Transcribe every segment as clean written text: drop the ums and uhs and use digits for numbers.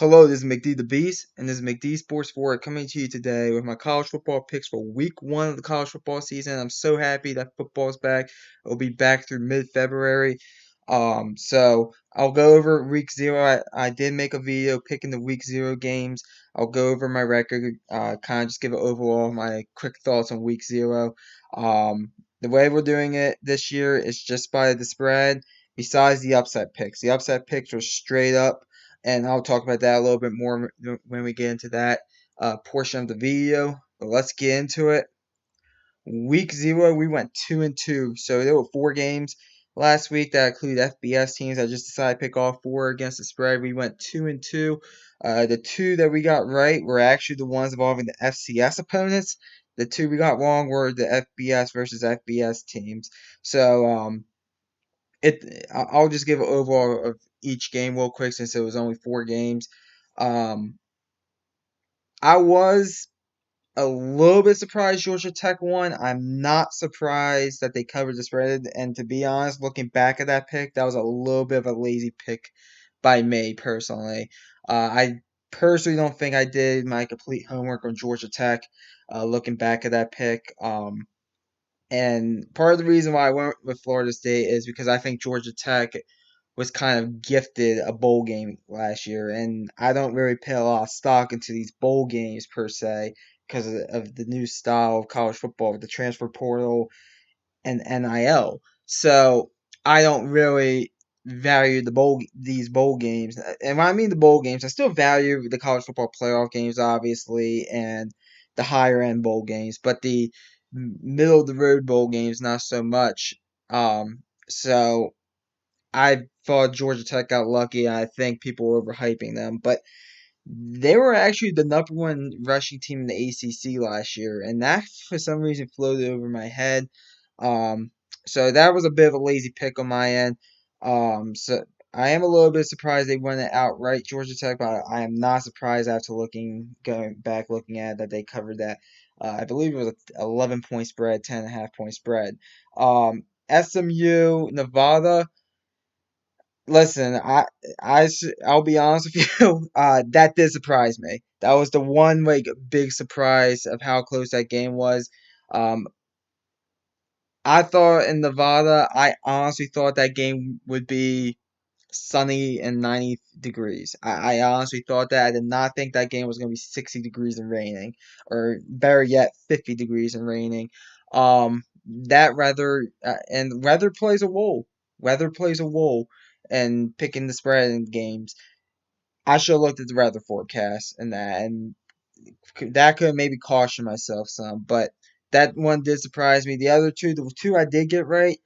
Hello, this is McD the Beast, and this is McD Sports Forward coming to you today with my college football picks for week one of the college football season. I'm so happy that football's back. It'll be back through mid-February. So I'll go over week zero. I did make a video picking the week zero games. I'll go over my record, kind of just give it overall my quick thoughts on week zero. The way we're doing it this year is just by the spread, besides the upset picks. The upset picks were straight up, and I'll talk about that a little bit more when we get into that portion of the video. But let's get into it. Week zero, we went 2-2, so there were four games last week that include FBS teams. I just decided to pick all four against the spread. We went 2-2. The two that we got right were actually the ones involving the FCS opponents. The two we got wrong were the FBS versus FBS teams. So I'll just give an overall of each game real quick since it was only four games. Um, I was a little bit surprised Georgia Tech won. I'm not surprised that they covered the spread. And to be honest, looking back at that pick, that was a little bit of a lazy pick by me personally. I personally don't think I did my complete homework on Georgia Tech. Looking back at that pick, and part of the reason why I went with Florida State is because I think Georgia Tech was kind of gifted a bowl game last year, and I don't really pay a lot of stock into these bowl games per se because of the new style of college football with the transfer portal and NIL. So I don't really value these bowl games. And when I mean the bowl games, I still value the college football playoff games, obviously, and the higher end bowl games, but the middle of the road bowl games not so much. So I thought Georgia Tech got lucky. I think people were overhyping them, but they were actually the number one rushing team in the ACC last year, and that for some reason floated over my head. Um, so that was a bit of a lazy pick on my end. So I am a little bit surprised they won it outright, Georgia Tech, but I am not surprised after going back, looking at it, that they covered that. I believe it was an 11-point spread, 10.5-point spread. SMU, Nevada. Listen, I'll be honest with you. That did surprise me. That was the one like big surprise of how close that game was. Um, I thought in Nevada, I honestly thought that game would be sunny and 90 degrees. I honestly thought that. I did not think that game was going to be 60 degrees and raining, or better yet, 50 degrees and raining. That weather and weather plays a role. Weather plays a role in picking the spread in games. I should have looked at the weather forecast and that could maybe caution myself some, but that one did surprise me. The two I did get right.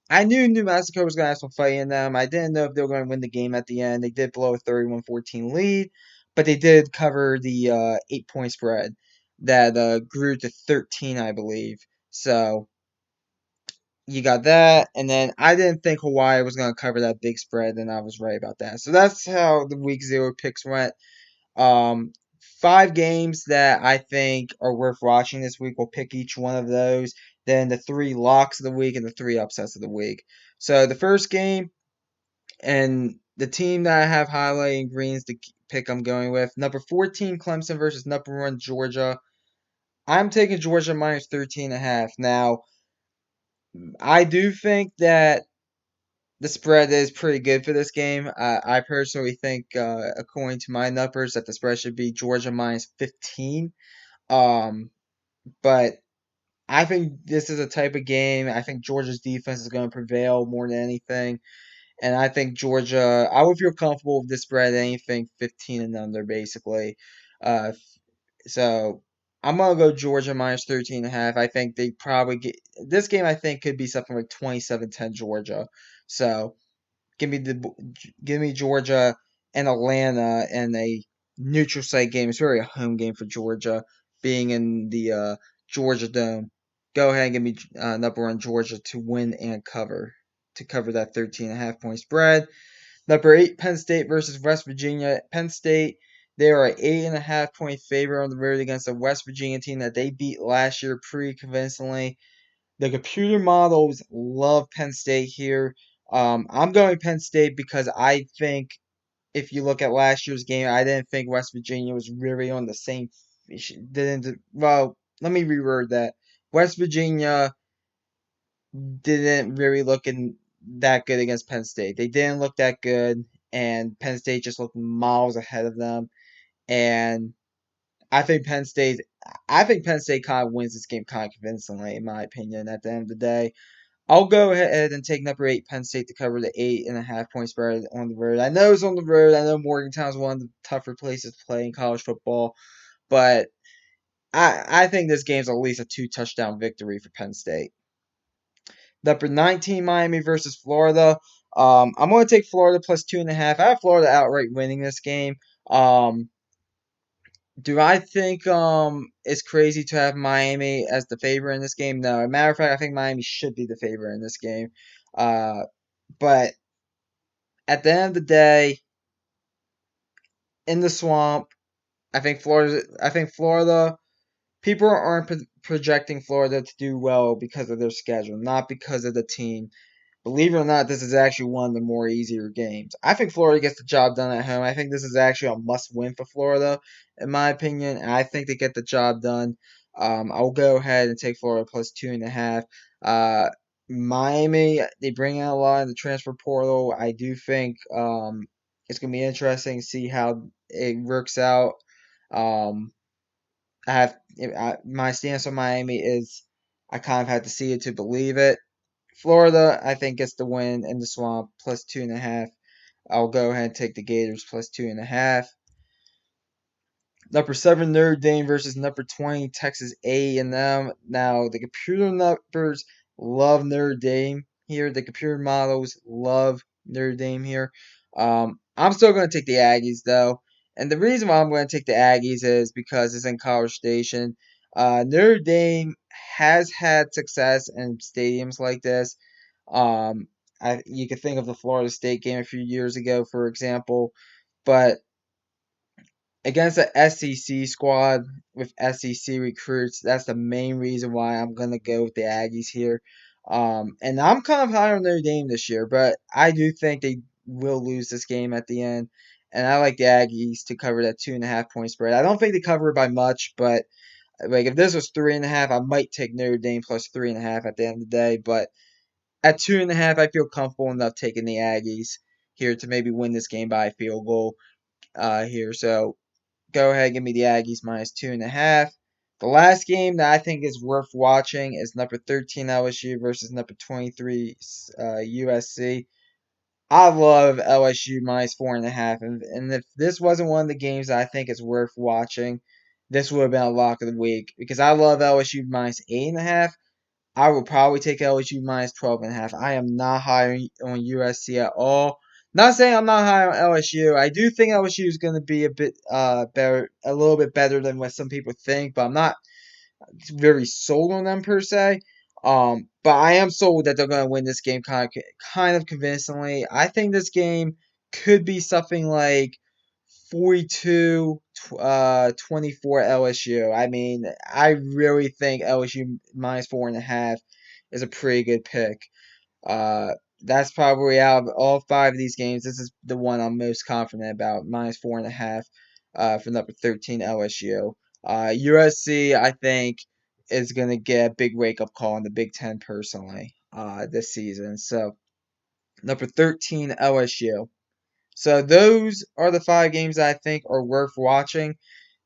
I knew New Mexico was going to have some fight in them. I didn't know if they were going to win the game at the end. They did blow a 31-14 lead, but they did cover the 8-point spread that grew to 13, I believe. So you got that, and then I didn't think Hawaii was going to cover that big spread, and I was right about that. So that's how the week zero picks went. Um, Five games that I think are worth watching this week. We'll pick each one of those. Then the three locks of the week and the three upsets of the week. So the first game, and the team that I have highlighted in green is the pick I'm going with. Number 14 Clemson versus number 1 Georgia. I'm taking Georgia minus 13.5. Now, I do think that the spread is pretty good for this game. I personally think, according to my numbers, that the spread should be Georgia minus 15. Um, but I think this is a type of game. I think Georgia's defense is going to prevail more than anything, and I think Georgia. I would feel comfortable with this spread anything 15 and under, basically. So I'm gonna go Georgia minus 13.5. I think they probably get this game. I think could be something like 27-10 Georgia. So give me Georgia and Atlanta and a neutral site game. It's really a home game for Georgia, being in the Georgia Dome. Go ahead and give me number 1 Georgia to win and cover that 13.5-point spread. Number 8 Penn State versus West Virginia. Penn State, they are an 8.5-point favorite on the road against a West Virginia team that they beat last year pretty convincingly. The computer models love Penn State here. I'm going Penn State because I think if you look at last year's game, I didn't think West Virginia was really on the same. Didn't well. Let me reword that. West Virginia didn't really look that good against Penn State. They didn't look that good, and Penn State just looked miles ahead of them. And I think Penn State, I think Penn State kind of wins this game kind of convincingly, in my opinion. At the end of the day, I'll go ahead and take number 8 Penn State to cover the 8.5 point spread on the road. I know it's on the road. I know Morgantown's one of the tougher places to play in college football, but I think this game's at least a 2 touchdown victory for Penn State. Number 19 Miami versus Florida. I'm going to take Florida plus 2.5. I have Florida outright winning this game. Um, do I think it's crazy to have Miami as the favorite in this game? No. As a matter of fact, I think Miami should be the favorite in this game. Uh, but at the end of the day, in the swamp, I think Florida. People aren't projecting Florida to do well because of their schedule, not because of the team. Believe it or not, this is actually one of the more easier games. I think Florida gets the job done at home. I think this is actually a must-win for Florida, in my opinion. And I think they get the job done. I'll go ahead and take Florida plus 2.5. Uh, Miami, they bring out a lot in the transfer portal. I do think it's gonna be interesting to see how it works out. Um, my stance on Miami is I kind of have to see it to believe it. Florida, I think, gets the win in the swamp plus 2.5. I'll go ahead and take the Gators plus 2.5. Number 7 Notre Dame versus number 20 Texas A&M. Now the computer numbers love Notre Dame here. The computer models love Notre Dame here. I'm still going to take the Aggies though, and the reason why I'm going to take the Aggies is because it's in College Station. Notre Dame has had success in stadiums like this. Um, you could think of the Florida State game a few years ago, for example, but against the SEC squad with SEC recruits. That's the main reason why I'm gonna go with the Aggies here. And I'm kind of high on Notre Dame this year, but I do think they will lose this game at the end. And I like the Aggies to cover that 2.5 point spread. I don't think they cover it by much, but like if this was 3.5, I might take Notre Dame plus 3.5 at the end of the day. But at 2.5, I feel comfortable enough taking the Aggies here to maybe win this game by a field goal here. So go ahead, give me the Aggies minus 2.5. The last game that I think is worth watching is number 13 LSU versus number 23 USC. I love LSU minus 4.5, and if this wasn't one of the games that I think is worth watching, this would have been a lock of the week because I love LSU minus 8.5. I would probably take LSU minus 12.5. I am not high on USC at all. Not saying I'm not high on LSU. I do think LSU is going to be a bit better, a little bit better than what some people think, but I'm not very sold on them per se. But I am sold that they're going to win this game kind of convincingly. I think this game could be something like 42 24 LSU. I mean, I really think LSU minus 4.5 is a pretty good pick. Uh, that's probably out of all 5 of these games, this is the one I'm most confident about. Minus 4.5 for number 13 LSU. USC, I think, is going to get a big wake up call in the Big Ten personally this season. So, number 13 LSU. So those are the 5 games that I think are worth watching.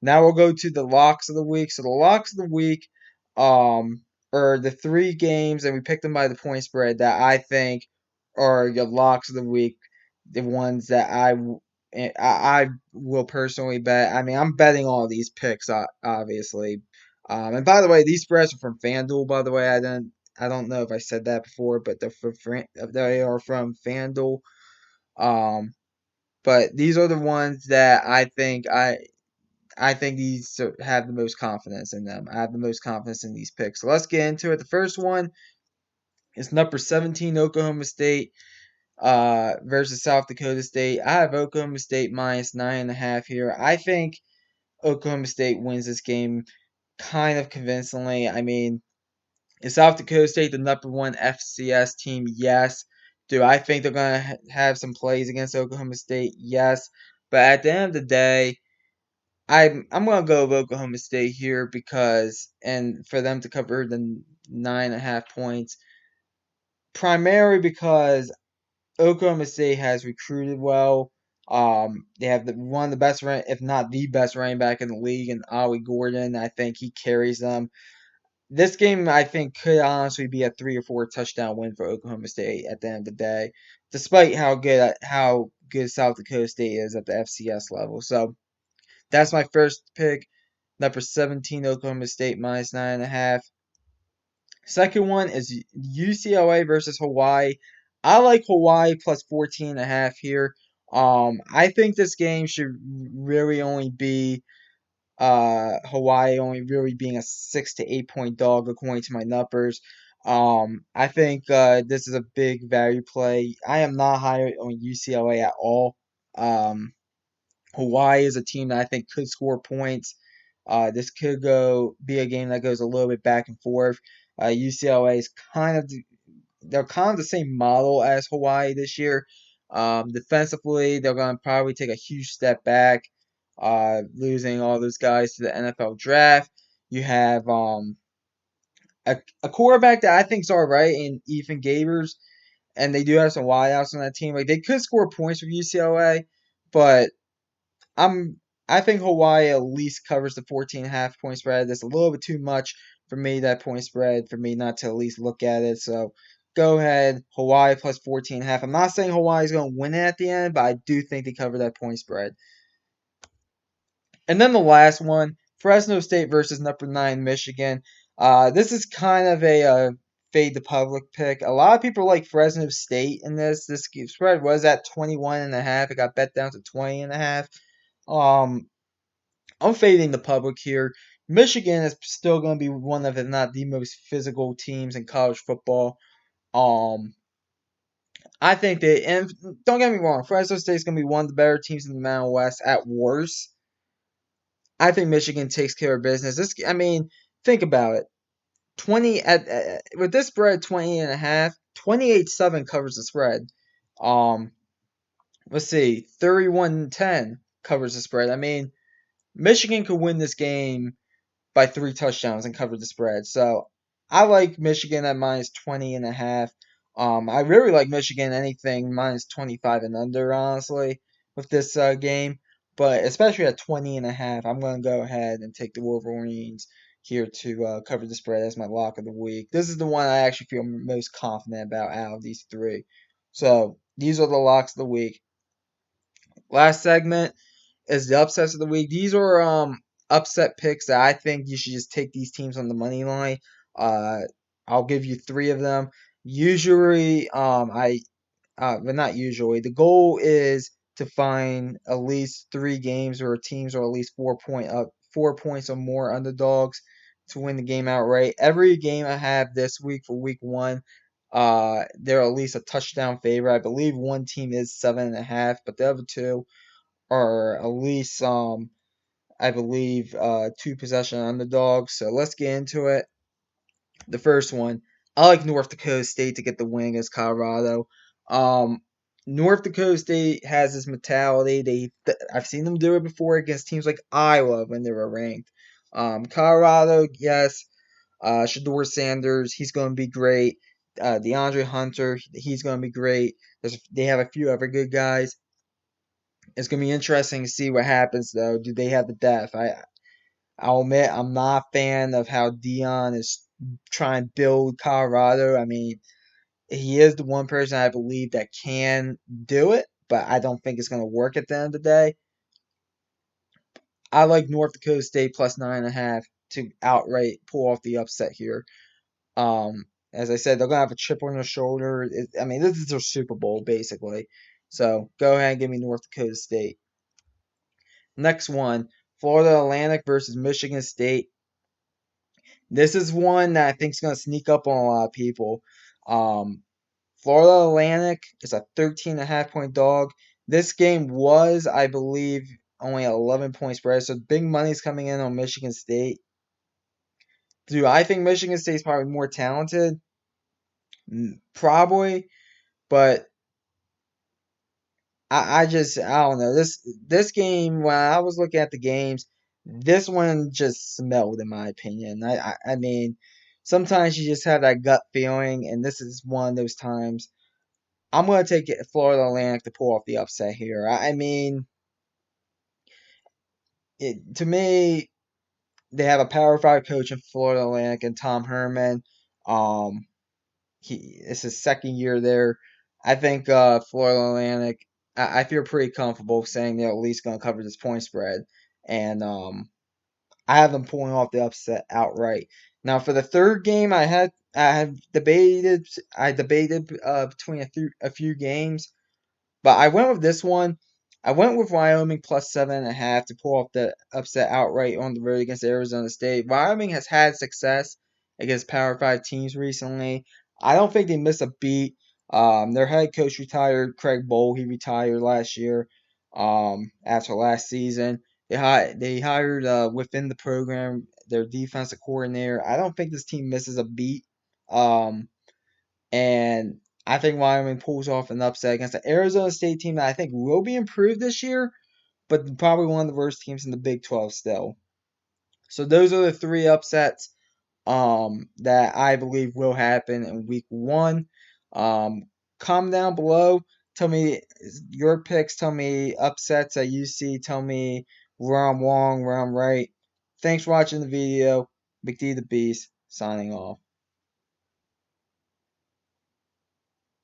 Now we'll go to the locks of the week. So the locks of the week are the 3 games, and we picked them by the point spread that I think are your locks of the week. The ones that I will personally bet. I mean, I'm betting all these picks, obviously. And by the way, these spreads are from FanDuel. By the way, I don't know if I said that before, but they are from FanDuel. Um, but these are the ones that I think these have the most confidence in them. I have the most confidence in these picks. So let's get into it. The first one is number 17 Oklahoma State versus South Dakota State. I have Oklahoma State minus 9.5 here. I think Oklahoma State wins this game kind of convincingly. I mean, is South Dakota State the number 1 FCS team? Yes. Do I think they're going to have some plays against Oklahoma State? Yes. But at the end of the day, I'm going to go with Oklahoma State here because, and for them to cover the 9.5 points, primarily because Oklahoma State has recruited well. They have one of the best, if not the best, running back in the league, and Ollie Gordon. I think he carries them. This game, I think, could honestly be a 3 or 4 touchdown win for Oklahoma State at the end of the day, despite how good South Dakota State is at the FCS level. So that's my first pick. Number 17, Oklahoma State minus 9.5. Second one is UCLA versus Hawaii. I like Hawaii plus 14.5 here. I think this game should really only be Hawaii only really being a 6 to 8 point dog according to my numbers. I think this is a big value play. I am not high on UCLA at all. Um, Hawaii is a team that I think could score points. This could be a game that goes a little bit back and forth. UCLA is they're kind of the same model as Hawaii this year. Defensively, they're going to probably take a huge step back, losing all those guys to the NFL draft. You have a quarterback that I think is all right in Ethan Gabers, and they do have some wideouts on that team. Like they could score points with UCLA, but I'm I think Hawaii at least covers the 14.5 point spread. That's a little bit too much for me, that point spread, for me not to at least look at it. So go ahead, Hawaii plus 14.5. I'm not saying Hawaii's going to win it at the end, but I do think they cover that point spread. And then the last one, Fresno State versus number 9 Michigan. This is kind of a fade the public pick. A lot of people like Fresno State in this. This spread was at 21.5. It got bet down to 20.5. Um, I'm fading the public here. Michigan is still going to be one of, if not the most physical teams in college football. Um, I think and don't get me wrong, Fresno State's going to be one of the better teams in the Mountain West at worst. I think Michigan takes care of business. I mean, think about it. 20 with this spread 20.5, 28-7 covers the spread. Um, let's see, 31-10 covers the spread. I mean, Michigan could win this game by 3 touchdowns and cover the spread. So I like Michigan at minus 20.5. I really like Michigan anything minus 25 and under, honestly, with this game. But especially at 20.5, I'm going to go ahead and take the Wolverines here to cover the spread as my lock of the week. This is the one I actually feel most confident about out of these three. So these are the locks of the week. Last segment is the upsets of the week. These are upset picks that I think you should just take these teams on the money line. Uh, I'll give you three of them. Usually, but not usually. The goal is to find at least 3 games where teams are at least 4 points or more underdogs to win the game outright. Every game I have this week for week one, they're at least a touchdown favorite. I believe one team is 7.5, but the other two are at least I believe 2 possession underdogs. So let's get into it. The first one, I like North Dakota State to get the win against Colorado. Um, North Dakota State has this mentality. I've seen them do it before against teams like Iowa when they were ranked. Colorado, yes. Shador Sanders, he's going to be great. DeAndre Hunter, he's going to be great. They have a few other good guys. It's gonna be interesting to see what happens though. Do they have the depth? I'll admit I'm not a fan of how Dion is trying to build Colorado. I mean, he is the one person I believe that can do it, but I don't think it's gonna work at the end of the day. I like North Dakota State plus 9.5 to outright pull off the upset here. As I said, they're gonna have a chip on their shoulder. I mean, this is their Super Bowl basically. So go ahead and give me North Dakota State. Next one, Florida Atlantic versus Michigan State. This is one that I think is going to sneak up on a lot of people. Um, Florida Atlantic is a 13.5 point dog. This game was, I believe, only 11 point spread, so big money's coming in on Michigan State. Do I think Michigan State's probably more talented? Probably. But I don't know. This game, when I was looking at the games, this one just smelled, in my opinion. I mean, sometimes you just have that gut feeling, and this is one of those times. I'm gonna take it Florida Atlantic to pull off the upset here. I mean, to me, they have a Power Five coach in Florida Atlantic and Tom Herman. Um, it's his second year there. I think Florida Atlantic. I feel pretty comfortable saying they're at least going to cover this point spread, and I have them pulling off the upset outright. Now for the third game, I debated between a few games. But I went with this one. I went with Wyoming plus 7.5 to pull off the upset outright on the road against Arizona State. Wyoming has had success against Power 5 teams recently. I don't think they miss a beat. Their head coach retired, Craig Bowl. He retired last year after last season. They hired within the program their defensive coordinator. I don't think this team misses a beat. Um, and I think Wyoming pulls off an upset against the Arizona State team that I think will be improved this year, but probably one of the worst teams in the Big 12 still. So those are the three upsets that I believe will happen in week one. Um, comment down below. Tell me your picks. Tell me upsets that you see. Tell me where I'm wrong, where I'm right. Thanks for watching the video. McD the Beast signing off.